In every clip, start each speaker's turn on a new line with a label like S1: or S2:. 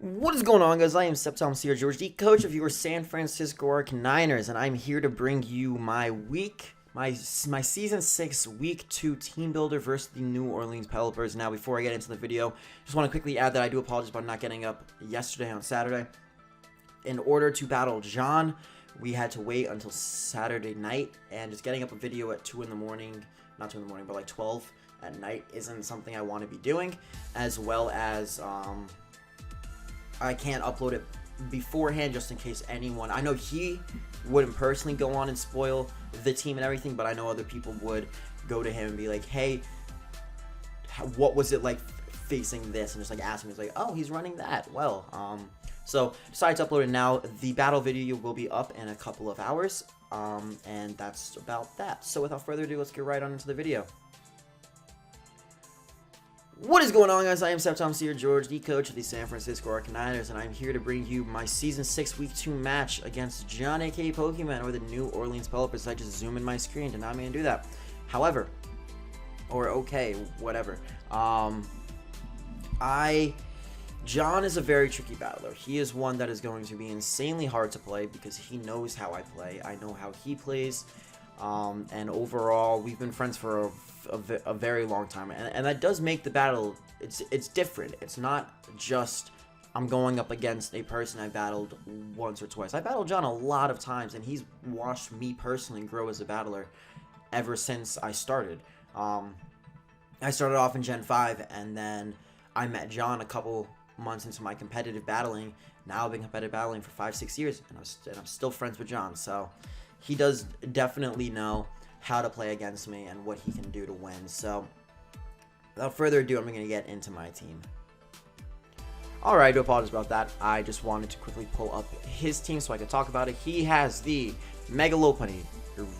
S1: What is going on, guys? I am SFA George, the coach of your San Francisco 49ers, and I'm here to bring you my season 6 week 2 team builder versus the New Orleans Pelippers. Now, before I get into the video, just want to quickly add that I do apologize about not getting up yesterday on Saturday. In order to battle John, we had to wait until Saturday night, and just getting up a video at 2 in the morning, not 2 in the morning, but like 12 at night isn't something I want to be doing, as well as I can't upload it beforehand just in case anyone... I know he wouldn't personally go on and spoil the team and everything, but I know other people would go to him and be like, hey, what was it like facing this? And just like ask me, it's like, oh, he's running that. Well, so decided to upload it now. The battle video will be up in a couple of hours, and that's about that. So without further ado, let's get right on into the video. What is going on, guys? I am SFA George, the coach of the San Francisco 49ers, and I'm here to bring you my Season 6 Week 2 match against John, aka Pokemon, or the New Orleans Pelippers. I just zoom in my screen, did not mean to do that. However, or okay, whatever. John is a very tricky battler. He is one that is going to be insanely hard to play because he knows how I play. I know how he plays. And overall, we've been friends for a very long time, and that does make the battle, it's different. It's not just I'm going up against a person I battled once or twice. I battled John a lot of times, and he's watched me personally grow as a battler ever since I started. I started off in Gen 5, and then I met John a couple months into my competitive battling. Now I've been competitive battling for 5-6 years, and I'm still friends with John, so he does definitely know how to play against me and what he can do to win. So without further ado, I'm going to get into my team. Alright, I do apologize about that. I just wanted to quickly pull up his team so I could talk about it. He has the Megalopunny,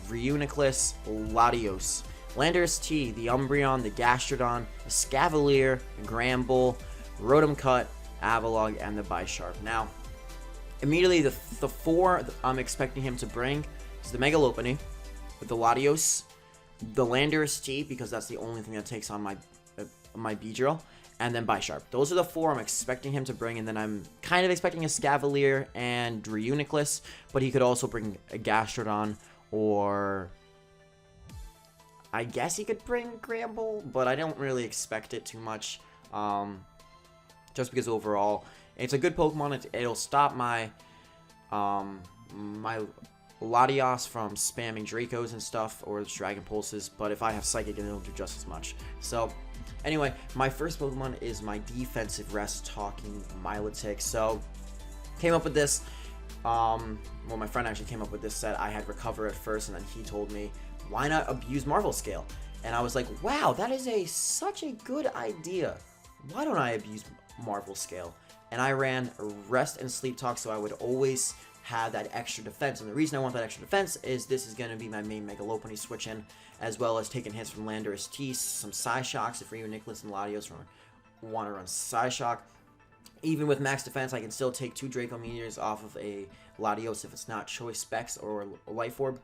S1: Reuniclus, Latios, Landorus T, the Umbreon, the Gastrodon, the Scavalier, Gramble, Rotom Cut, Avalog, and the Bisharp. Now, immediately the four I'm expecting him to bring is the Megalopunny with the Latios, the Landorus T, because that's the only thing that takes on my Beedrill, and then Bisharp. Those are the four I'm expecting him to bring, and then I'm kind of expecting a Scavalier and Reuniclus, but he could also bring a Gastrodon, or I guess he could bring Gramble, but I don't really expect it too much, just because overall it's a good Pokemon. It'll stop my my Latios from spamming Dracos and stuff, or Dragon Pulses, but if I have Psychic, it'll do just as much. So anyway, my first Pokemon is my defensive rest talking Milotic. So came up with this, well, my friend actually came up with this set. I had Recover at first, and then he told me, why not abuse Marvel Scale? And I was like, wow, that is such a good idea. Why don't I abuse Marvel Scale? And I ran Rest and Sleep Talk, so I would always have that extra defense. And the reason I want that extra defense is this is going to be my main Megalopunny switch in, as well as taking hits from Landorus T, some Psyshocks if Reuniclus and Latios want to run Psyshock. Even with max defense, I can still take 2 Draco Meteors off of a Latios if it's not Choice Specs or a Life Orb.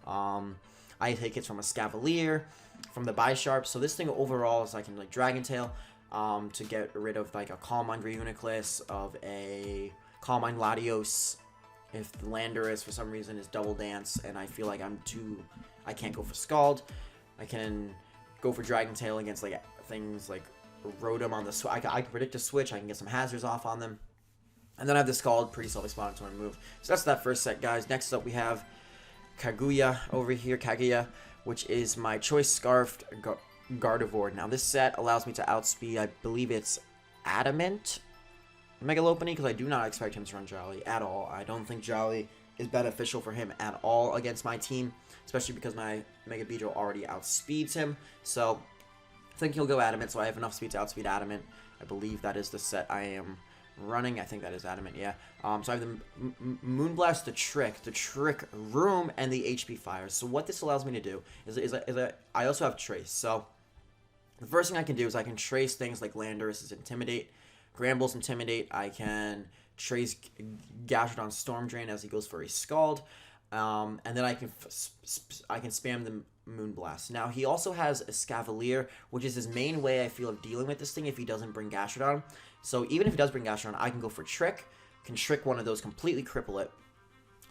S1: I take hits from a Scavalier, from the Bisharp. So this thing overall is I can like Dragon Tail to get rid of like a Calm Mind Reuniclus, of a Calm Mind Latios. If the Landorus for some reason is Double Dance and I feel like I can't go for Scald, I can go for Dragon Tail against like things like Rotom on the I can predict a switch, I can get some hazards off on them. And then I have the Scald, pretty self-explanatory move. So that's that first set, guys. Next up we have Kaguya over here, which is my Choice Scarfed Gardevoir. Now this set allows me to outspeed, I believe it's Adamant Megalopunny, because I do not expect him to run Jolly at all. I don't think Jolly is beneficial for him at all against my team, especially because my Mega Beedrill already outspeeds him. So I think he'll go Adamant, so I have enough speed to outspeed Adamant. I believe that is the set I am running. I think that is Adamant, yeah. So I have the Moonblast, the Trick Room, and the HP Fire. So what this allows me to do is I also have Trace. So the first thing I can do is I can trace things like Landorus' Intimidate, Gramble's Intimidate. I can trace Gastrodon's Storm Drain as he goes for a Scald, and then I can spam the Moonblast. Now, he also has a Scavalier, which is his main way, I feel, of dealing with this thing if he doesn't bring Gastrodon. So even if he does bring Gastrodon, I can go for Trick, can Trick one of those, completely cripple it.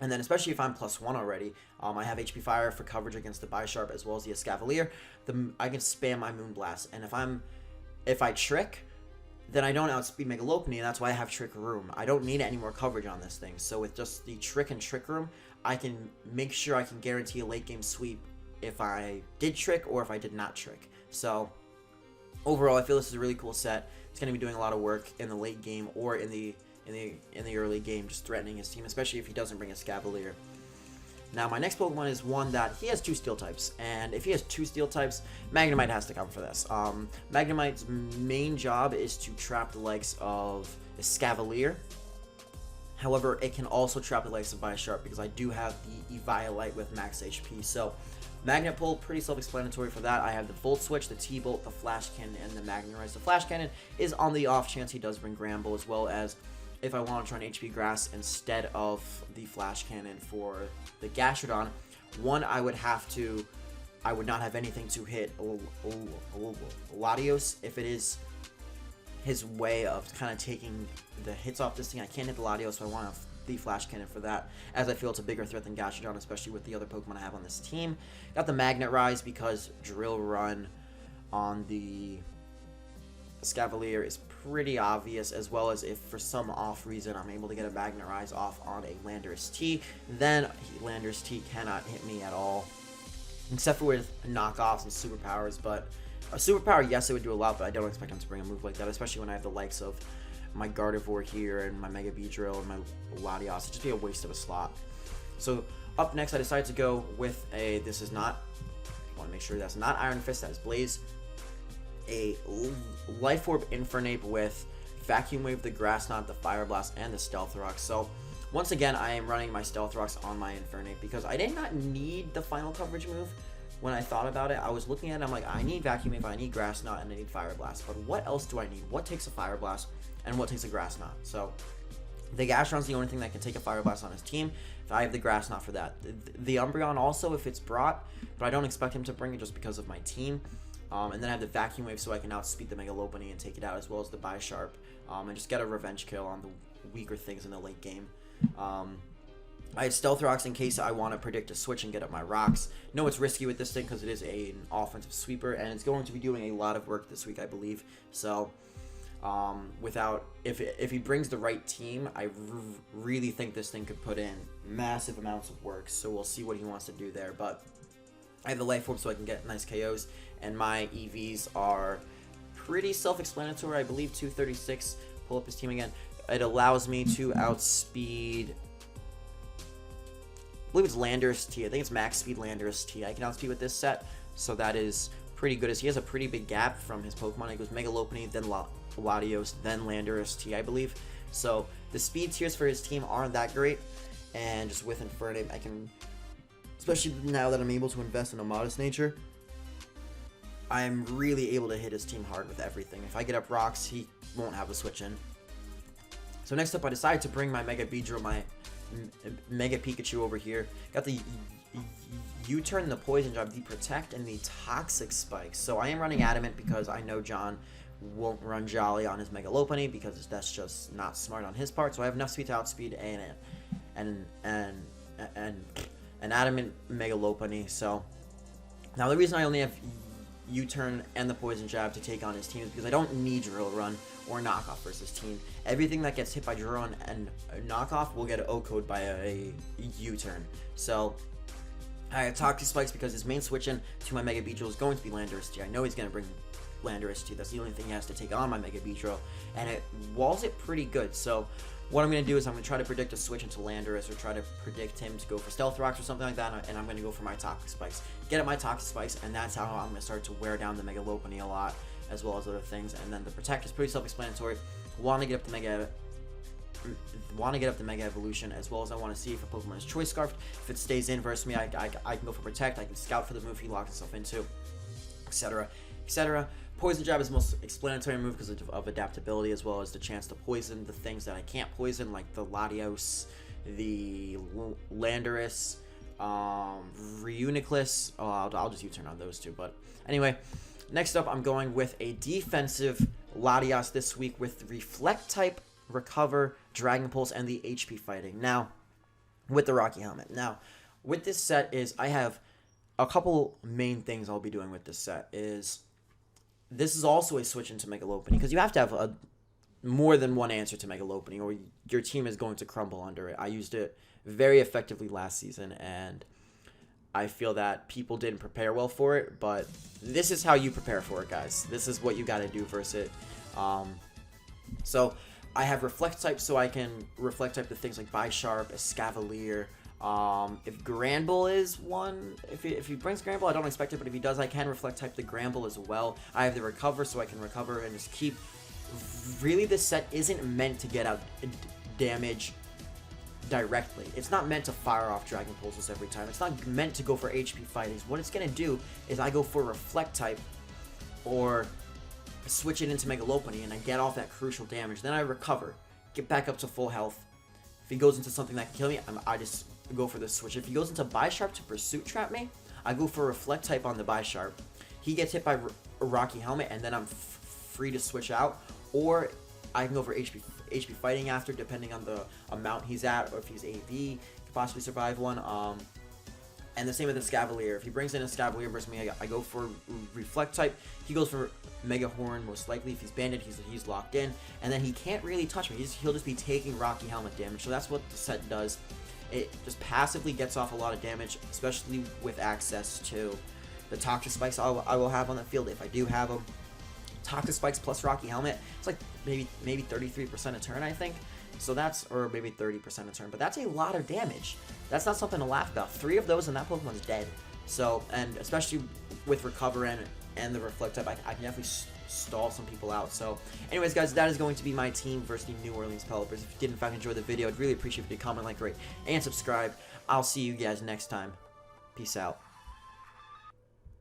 S1: And then especially if I'm +1 already, I have HP Fire for coverage against the Bisharp as well as the Escavalier. I can spam my Moonblast. And if I Trick, then I don't outspeed Mega Lopunny, and that's why I have Trick Room. I don't need any more coverage on this thing. So with just the Trick and Trick Room, I can make sure I can guarantee a late game sweep if I did Trick or if I did not Trick. So overall, I feel this is a really cool set. It's going to be doing a lot of work in the late game or in the early game, just threatening his team, especially if he doesn't bring a Scavalier. Now, my next Pokemon is one that he has 2 Steel types, and if he has 2 Steel types, Magnemite has to come for this. Magnemite's main job is to trap the legs of Escavalier. However, it can also trap the legs of Bisharp because I do have the Eviolite with max HP. So, Magnet Pull, pretty self-explanatory for that. I have the Volt Switch, the T-Bolt, the Flash Cannon, and the Magnetize. The Flash Cannon is on the off chance he does bring Gramble, as well as if I want to try an HP Grass instead of the Flash Cannon for the Gastrodon. One, I would not have anything to hit Latios if it is his way of kind of taking the hits off this thing. I can't hit the Latios, so I want the Flash Cannon for that, as I feel it's a bigger threat than Gastrodon, especially with the other Pokemon I have on this team. Got the Magnet Rise because Drill Run on the Scavalier is pretty obvious, as well as if for some off reason I'm able to get a Magnet Rise off on a Landorus T, then Landorus T cannot hit me at all, except for with knockoffs and superpowers. But a superpower, yes, it would do a lot, but I don't expect him to bring a move like that, especially when I have the likes of my Gardevoir here and my Mega Beedrill and my Latios. It'd just be a waste of a slot. So up next, I decided to go with I want to make sure that's not Iron Fist, that is Blaze. A Life Orb Infernape with Vacuum Wave, the Grass Knot, the Fire Blast, and the Stealth Rock. So once again, I am running my Stealth Rocks on my Infernape because I did not need the final coverage move. When I thought about it, I was looking at it, I'm like, I need Vacuum Wave, I need Grass Knot, and I need Fire Blast. But what else do I need? What takes a Fire Blast, and what takes a Grass Knot? So the Gastron's the only thing that can take a Fire Blast on his team. I have the Grass Knot for that. The Umbreon also, if it's brought, but I don't expect him to bring it just because of my team. And then I have the Vacuum Wave so I can outspeed the Mega Lopunny and take it out, as well as the Bisharp, and just get a revenge kill on the weaker things in the late game. I have Stealth Rocks in case I want to predict a switch and get up my rocks. No, it's risky with this thing because it is an offensive sweeper, and it's going to be doing a lot of work this week, I believe. So, if he brings the right team, I really think this thing could put in massive amounts of work. So we'll see what he wants to do there. But I have the Life Orb so I can get nice KOs, and my EVs are pretty self-explanatory. I believe 236. Pull up his team again. It allows me to outspeed, I believe it's Landorus T. I think it's max speed Landorus T. I can outspeed with this set, so that is pretty good, as he has a pretty big gap from his Pokemon. He goes Mega Lopunny, then Latios, then Landorus T, I believe. So the speed tiers for his team aren't that great, and just with Infernape, I can, especially now that I'm able to invest in a Modest Nature, I'm really able to hit his team hard with everything. If I get up rocks, he won't have a switch in. So next up, I decided to bring my Mega Beedrill, my Mega Pikachu over here. Got the U-turn, the Poison Jab, the Protect, and the Toxic Spike. So I am running Adamant because I know John won't run Jolly on his Mega Lopunny because that's just not smart on his part. So I have enough speed to outspeed an Adamant Mega Lopunny. So now the reason I only have U-turn and the Poison Jab to take on his team is because I don't need Drill Run or Knockoff versus team. Everything that gets hit by Drill Run and Knockoff will get an O-code by a U-turn. So I have Toxic Spikes because his main switch in to my Mega Beedrill is going to be Landorus T. I know he's going to bring Landorus T. That's the only thing he has to take on my Mega Beedrill, and it walls it pretty good. So what I'm going to do is I'm going to try to predict a switch into Landorus, or try to predict him to go for Stealth Rocks or something like that, and I'm going to go for my Toxic Spikes. Get at my Toxic Spikes, and that's how I'm going to start to wear down the Mega Lopunny a lot, as well as other things. And then the Protect is pretty self-explanatory. Want to get up the Mega Evolution, as well as I want to see if a Pokemon is Choice Scarfed. If it stays in versus me, I can go for Protect. I can scout for the move he locks himself into, etc., etc. Poison Jab is the most explanatory move because of adaptability, as well as the chance to poison the things that I can't poison, like the Latios, the Landorus, Reuniclus. Oh, I'll just U-turn on those two. But anyway, next up, I'm going with a defensive Latios this week with Reflect type, Recover, Dragon Pulse, and the HP Fighting. Now, with the Rocky Helmet. Now, with this set I have a couple main things I'll be doing with this set. This is also a switch into Mega Lopunny, because you have to have more than one answer to Mega Lopunny, or your team is going to crumble under it. I used it very effectively last season, and I feel that people didn't prepare well for it, but this is how you prepare for it, guys. This is what you got to do versus it. So I have Reflect type, so I can Reflect type the things like Bisharp, Escavalier. If Granbull is one, if he brings Granbull, I don't expect it, but if he does, I can Reflect type the Granbull as well. I have the Recover, so I can Recover and just keep. Really, this set isn't meant to get out damage directly. It's not meant to fire off Dragon Pulses every time. It's not meant to go for HP Fightings. What it's going to do is I go for Reflect type or switch it into Mega Lopunny, and I get off that crucial damage. Then I Recover, get back up to full health. If he goes into something that can kill me, I just go for the switch. If he goes into Bisharp to Pursuit Trap me, I go for Reflect type on the Bisharp. He gets hit by a Rocky Helmet, and then I'm free to switch out. Or I can go for HP Fighting after, depending on the amount he's at, or if he's AV, he could possibly survive one. And the same with the Escavalier. If he brings in a Escavalier versus me, I go for Reflect type. He goes for Mega Horn, most likely. If he's banded, he's locked in. And then he can't really touch me. He'll just be taking Rocky Helmet damage. So that's what the set does. It just passively gets off a lot of damage, especially with access to the Toxic Spikes I will have on the field if I do have them. Toxic Spikes plus Rocky Helmet, it's like maybe 33% a turn, I think. So that's, or maybe 30% a turn, but that's a lot of damage. That's not something to laugh about. 3 of those and that Pokemon's dead. So, and especially with Recover and the Reflect type, I can definitely stall some people out. So anyways, guys, that is going to be my team versus the New Orleans Pelippers. If you did in fact enjoy the video, I'd really appreciate if you comment, like, rate, and subscribe. I'll see you guys next time. Peace out.